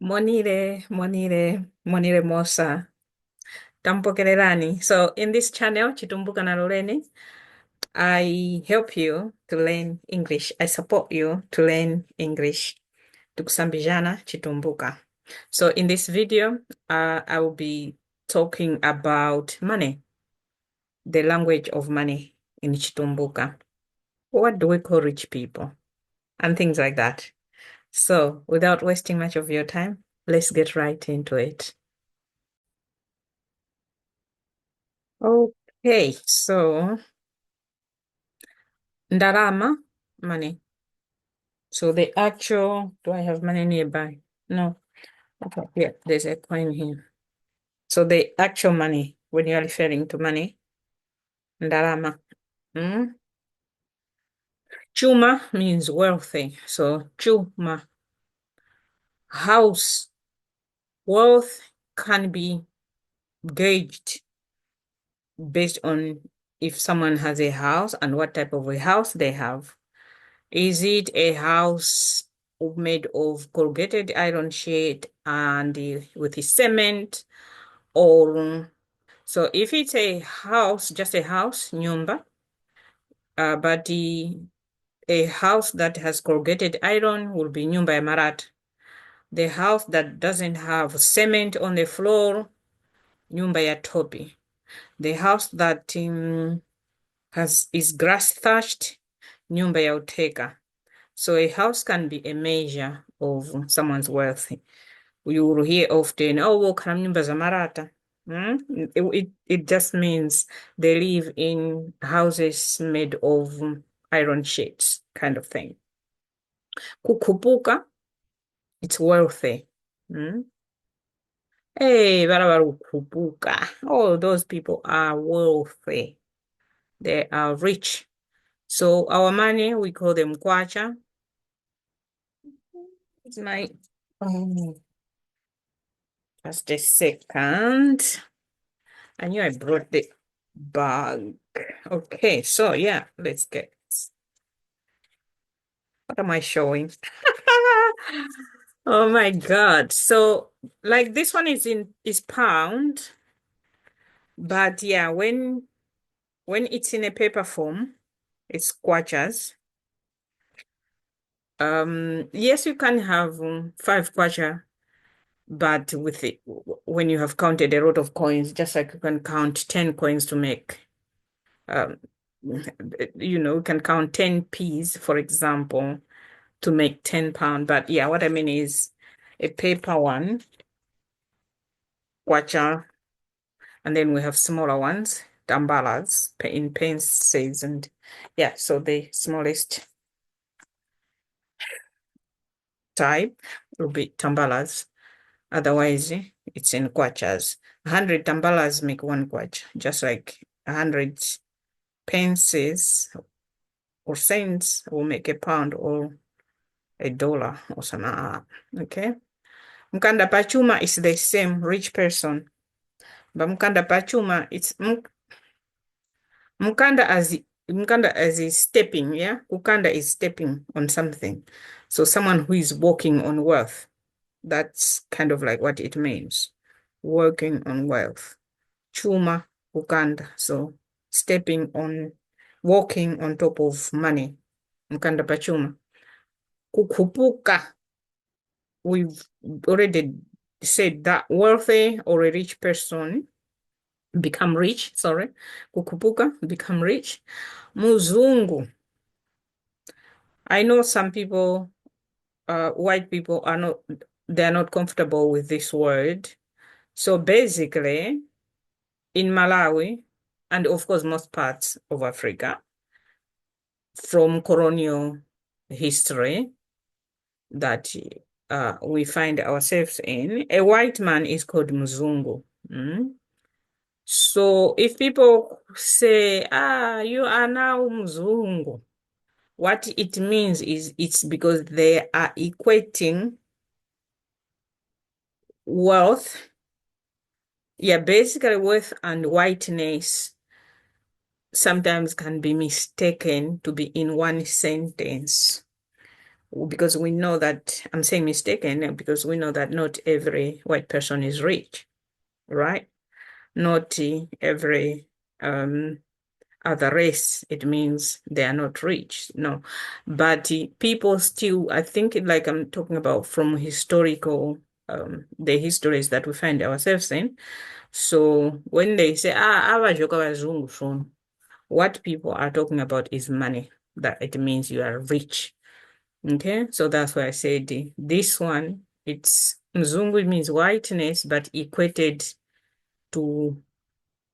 Monire mosa. Tampokelelani. So in this channel, Chitumbuka na Loreni, I help you to learn English. I support you to learn English. Tukusambijana Chitumbuka. So in this video, I will be talking about money, the language of money in Chitumbuka. What do we call rich people? And things like that. So without wasting much of your time, let's get right into it. Okay, so Ndarama, money. So the actual, do I have money nearby? No. Okay, yeah, there's a coin here. So the actual money, when you're referring to money, Ndarama. Mm? Chuma means wealthy. So chuma, house, wealth can be gauged based on if someone has a house and what type of a house they have. Is it a house made of corrugated iron sheet and with cement? Or so if it's a house, just a house, nyumba, but a house that has corrugated iron will be nyumba ya marat. The house that doesn't have cement on the floor, nyumba ya topi. The house that is grass thatched, nyumba ya uteka. So a house can be a measure of someone's wealth. You will hear often, oh, kana nyumba za marata. It just means they live in houses made of iron sheets, kind of thing. Kukupuka, it's wealthy. Mm? Hey, barabara kukupuka. Oh, those people are wealthy. They are rich. So our money, we call them kwacha. It's my just a second. I knew I brought the bag. Okay, so yeah, let's get. What am I showing? Oh my God. So like this one is pound, but yeah, when it's in a paper form, it's kwachas. Yes, you can have 5 kwacha, but with it, when you have counted a lot of coins, just like you can count 10 coins to make um, you can count 10 p's, for example, to make 10 pound. But yeah, what I mean is a paper one, kwacha, and then we have smaller ones, tambalas, in pences, and yeah, so the smallest type will be tambalas. Otherwise, it's in kwachas. 100 tambalas make one kwacha, just like 100 pences or cents will make a pound or a dollar or something. Okay. Mkanda pachuma is the same, rich person. But mkanda pachuma, it's mkanda as is stepping, yeah? Ukanda is stepping on something. So someone who is walking on wealth. That's kind of like what it means. Working on wealth. Chuma, ukanda. So walking on top of money. Mkanda pachuma. Kukupuka. We've already said that wealthy or a rich person become rich, sorry. Kukupuka, become rich. Muzungu. I know some people, white people they're not comfortable with this word. So basically, in Malawi, and of course most parts of Africa, from colonial history that we find ourselves in, a white man is called Muzungu. Mm? So if people say, you are now Mzungu, what it means is it's because they are equating wealth. Yeah, basically wealth and whiteness sometimes can be mistaken to be in one sentence. because we know that I'm saying mistaken because we know that not every white person is rich, right? Not every um, other race, it means they are not rich. No, but people still, I think, like I'm talking about from historical, the histories that we find ourselves in. So when they say, abajoka abazungu soon, what people are talking about is money, that it means you are rich. Okay, so that's why I said this one, it's Mzungu means whiteness, but equated to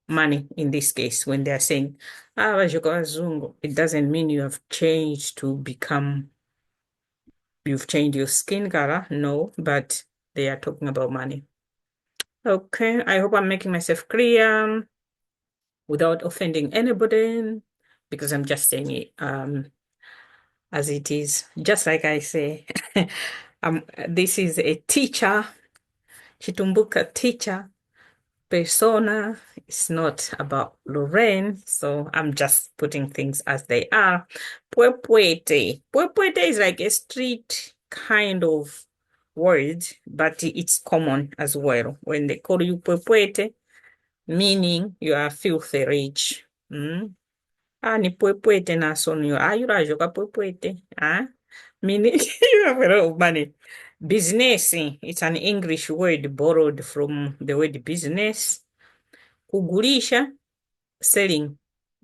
money in this case. When they're saying, Wajoka Wazungu, it doesn't mean you have changed to become, you've changed your skin color. No, but they are talking about money. Okay, I hope I'm making myself clear without offending anybody because I'm just saying it as it is. Just like I say, this is a teacher, ChiTumbuka teacher persona. It's not about Lorraine, so I'm just putting things as they are. Pwepwete. Pwepwete is like a street kind of word, but it's common as well. When they call you pwepwete, meaning you are filthy rich. Mm? Ah, ni pwepwete na sonyo. Ah, you are joka pwepwete. Ah, meaning you have a lot of money. Business, it's an English word borrowed from the word business. Kugulisha, selling.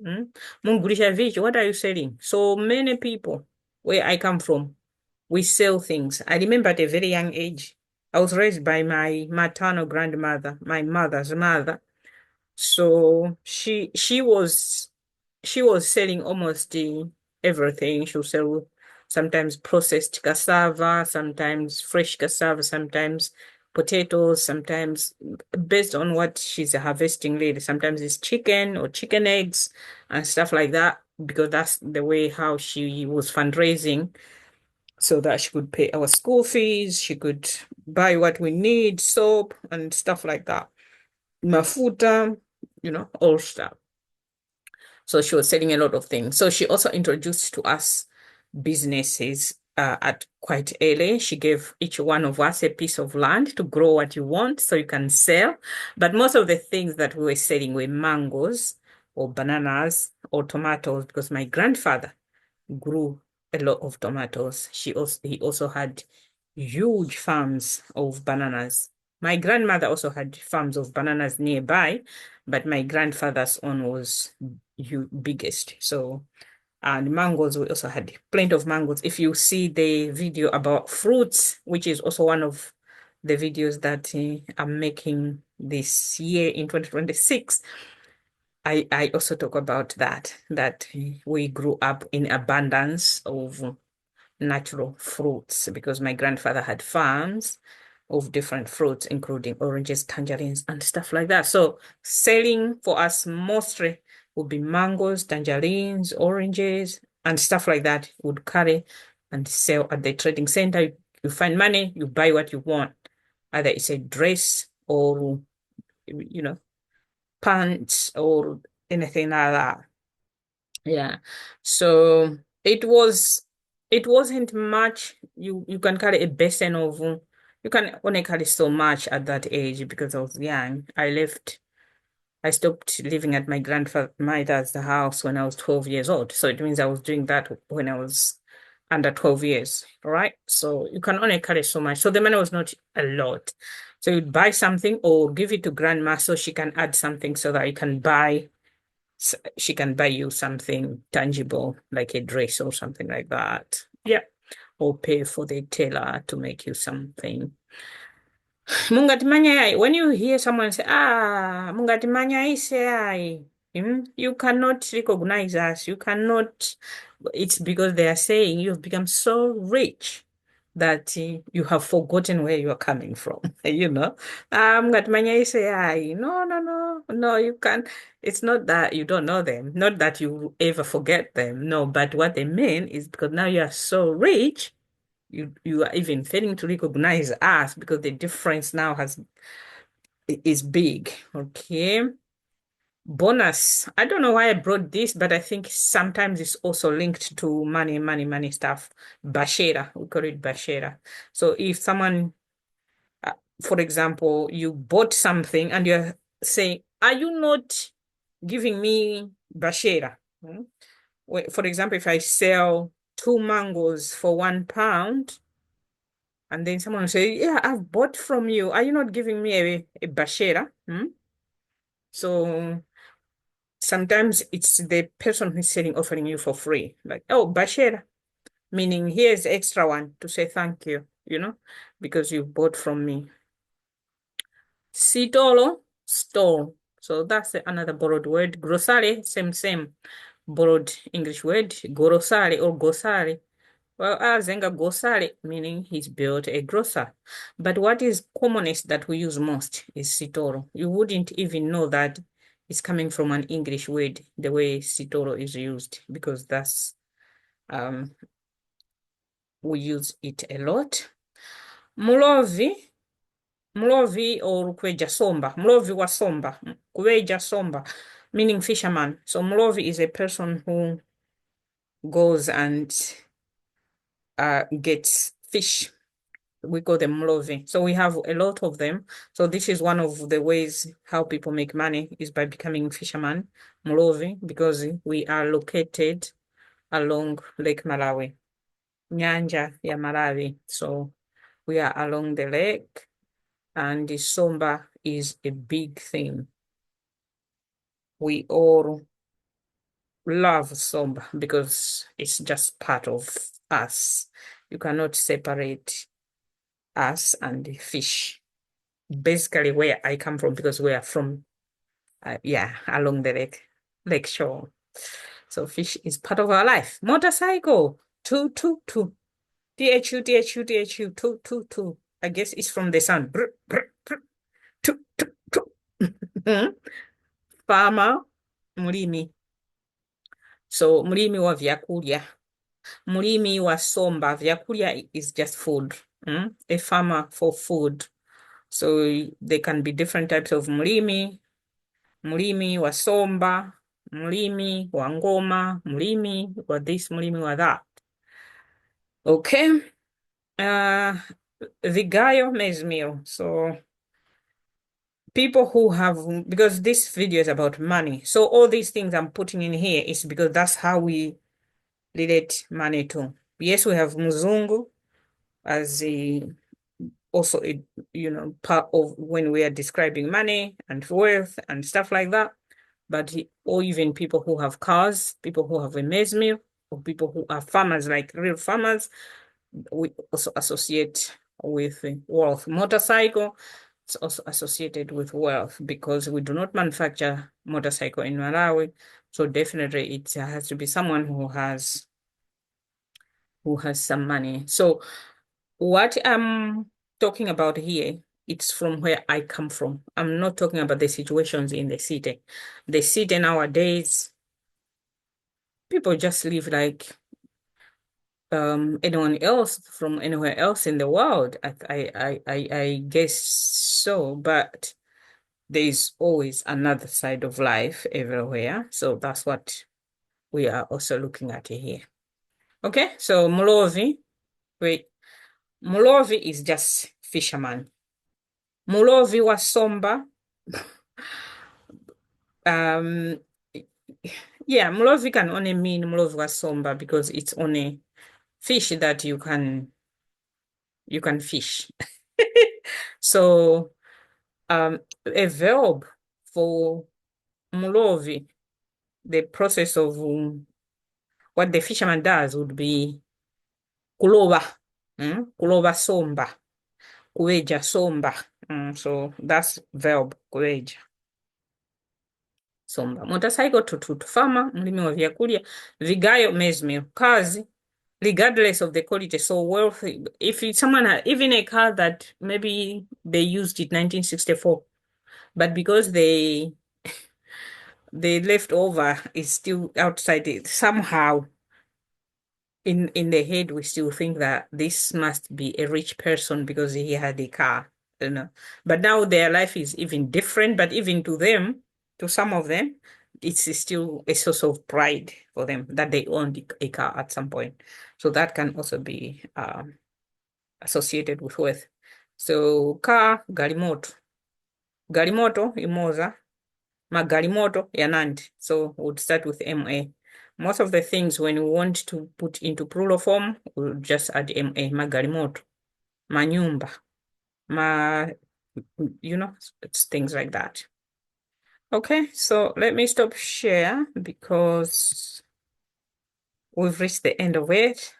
Mm? Mungulisha vitu, what are you selling? So many people where I come from, we sell things. I remember at a very young age, I was raised by my maternal grandmother, my mother's mother. So she was selling almost everything. She'll sell sometimes processed cassava, sometimes fresh cassava, sometimes potatoes, sometimes based on what she's harvesting later. Sometimes it's chicken or chicken eggs and stuff like that, because that's the way how she was fundraising so that she could pay our school fees, she could buy what we need, soap and stuff like that. Mafuta, all stuff. So she was selling a lot of things. So she also introduced to us businesses at quite early. She gave each one of us a piece of land to grow what you want so you can sell. But most of the things that we were selling were mangoes or bananas or tomatoes because my grandfather grew a lot of tomatoes. He also had huge farms of bananas. My grandmother also had farms of bananas nearby, but my grandfather's own was biggest. So, and mangoes, we also had plenty of mangoes. If you see the video about fruits, which is also one of the videos that I'm making this year in 2026, I also talk about that we grew up in abundance of natural fruits because my grandfather had farms of different fruits, including oranges, tangerines, and stuff like that. So selling for us mostly would be mangoes, tangerines, oranges, and stuff like that would carry and sell at the trading center. You find money, you buy what you want. Either it's a dress or, you know, pants or anything like that. Yeah. So it wasn't much. You can carry a basin of you can only carry so much at that age because I was young. I stopped living at my grandmother's house when I was 12 years old. So it means I was doing that when I was under 12 years, right? So you can only carry so much. So the money was not a lot. So you'd buy something or give it to grandma so she can add something so that you can buy she can buy you something tangible like a dress or something like that. Yeah. Or pay for the tailor to make you something. Mungatimanya, when you hear someone say, Mungatimanya ise, you cannot recognize us. You cannot, it's because they are saying you've become so rich that you have forgotten where you are coming from, you know. Mungatimanya ise, no, no, no, no, you can't. It's not that you don't know them, not that you ever forget them. No, but what they mean is because now you are so rich you are even failing to recognize us because the difference now is big. Okay. Bonus. I don't know why I brought this, but I think sometimes it's also linked to money stuff. Bashera, we call it Bashera. So if someone, uh, for example, you bought something and you're saying, are you not giving me Bashera? Hmm? For example, if I sell two mangoes for £1, and then someone will say, yeah, I've bought from you. Are you not giving me a Bashera? Hmm? So sometimes it's the person who's selling offering you for free. Like, oh, Bashir, meaning here's extra one to say thank you, because you bought from me. Sitolo, store. So that's another borrowed word. Grocery, same. Borrowed English word. Grocery or gosari. Well, Zenga gosari, meaning he's built a grocer. But what is commonest that we use most is sitoro. You wouldn't even know that it's coming from an English word, the way sitoro is used, because um, we use it a lot. Mulovi, Mulovi or kweja somba. Mulovi wa somba. Kweja somba, meaning fisherman. So Mulovi is a person who goes and gets fish. We call them mlovi. So we have a lot of them. So this is one of the ways how people make money is by becoming fisherman, mlovi, because we are located along Lake Malawi, Nyanja ya Malawi. So we are along the lake, and the somba is a big thing. We all love somba because it's just part of us. You cannot separate us and the fish. Basically where I come from, because we are from, yeah, along the lake shore. So fish is part of our life. Motorcycle, two. Two. I guess it's from the sun. Brr, brr, brr. Two. Farmer, mlimi. So mlimi wa vyakulia. Mlimi wa somba. Vyakulia is just food. A farmer for food. So there can be different types of mlimi. Mlimi wa somba, mlimi wa ngoma, mlimi wa this, mlimi wa that. Okay. Vigayo maize meal. So people who have, because this video is about money. So all these things I'm putting in here is because that's how we relate money to. Yes, we have muzungu as also, part of when we are describing money and wealth and stuff like that. But or even people who have cars, people who have a maize mill, or people who are farmers, like real farmers, we also associate with wealth. Motorcycle, it's also associated with wealth because we do not manufacture motorcycle in Malawi. So definitely it has to be someone who has some money. So what I'm talking about here, it's from where I come from. I'm not talking about the situations in the city. The city nowadays, people just live like anyone else from anywhere else in the world. I guess so, but there's always another side of life everywhere. So that's what we are also looking at here. Okay, so Mulovi is just fisherman. Mulovi wa somba, um, yeah, Mulovi can only mean Mulovi wa somba because it's only fish that you can fish. So a verb for Mulovi, the process of what the fisherman does would be kuloba, kuloba somba, kuweja somba. So that's verb kuweja somba. Motorcycle tutu, farmer, mlimi wa vyakulia, vigayo mezmil, kazi, regardless of the quality. So wealthy, if it's someone, even a car that maybe they used it 1964, but because the leftover is still outside it, somehow in the head we still think that this must be a rich person because he had a car. But now their life is even different, but even to them to some of them, it's still a source of pride for them that they owned a car at some point. So that can also be associated with wealth. So car, garimoto. Garimoto, imoza, magarimoto ya Nandi. So we'd start with MA. Most of the things when we want to put into plural form, we'll just add MA, magarimoto, manyumba, ma, it's things like that. Okay, so let me stop share because we've reached the end of it.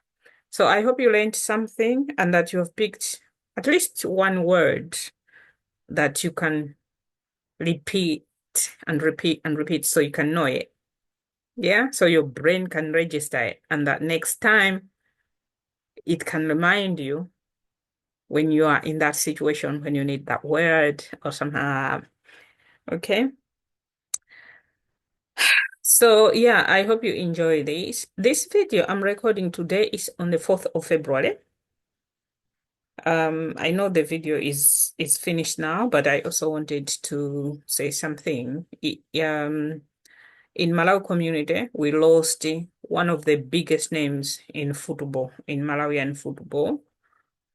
So I hope you learned something and that you have picked at least one word that you can repeat and repeat and repeat so you can know it. Yeah, so your brain can register it, and that next time it can remind you when you are in that situation when you need that word or something. Okay. So yeah, I hope you enjoy this. This video I'm recording today is on the 4th of February. I know the video is finished now, but I also wanted to say something. In Malawi community, we lost one of the biggest names in football, in Malawian football.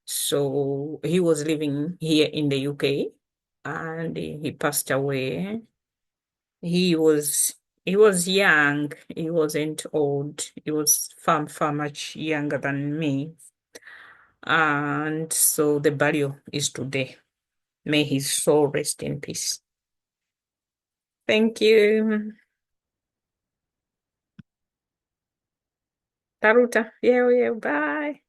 So he was living here in the UK and he passed away. He was he was young. He wasn't old. He was far much younger than me. And so the burial is today. May his soul rest in peace. Thank you. Taruta. Yeah, yeah, bye.